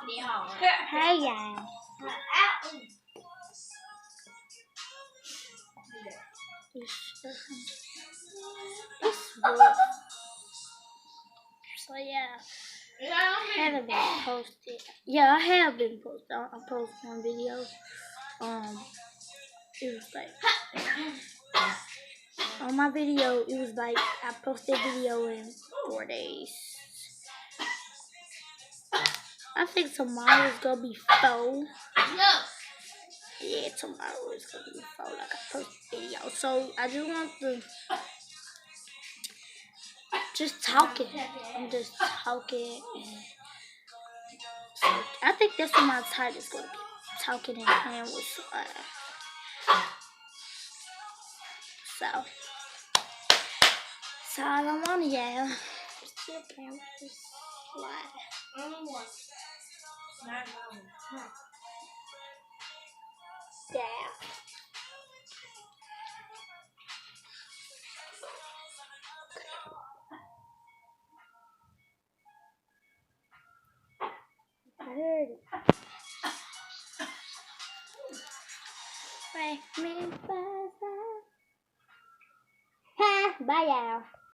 Hey y'all. It's rough. So yeah, haven't been posted. Yeah, I have been posted. I posted one video. Um, it was like on my video. It was like I posted video in 4 days. I think tomorrow's gonna be 4. Yeah, tomorrow is gonna be 4. Like I post video. So I just want to just talking. I'm just talking and so I think that's what my title is gonna be. Talking and playing with somebody. So I don't want to yell. Still playing with this slide. Yeah. I heard it. Break me, bye, bye. Bye, y'all.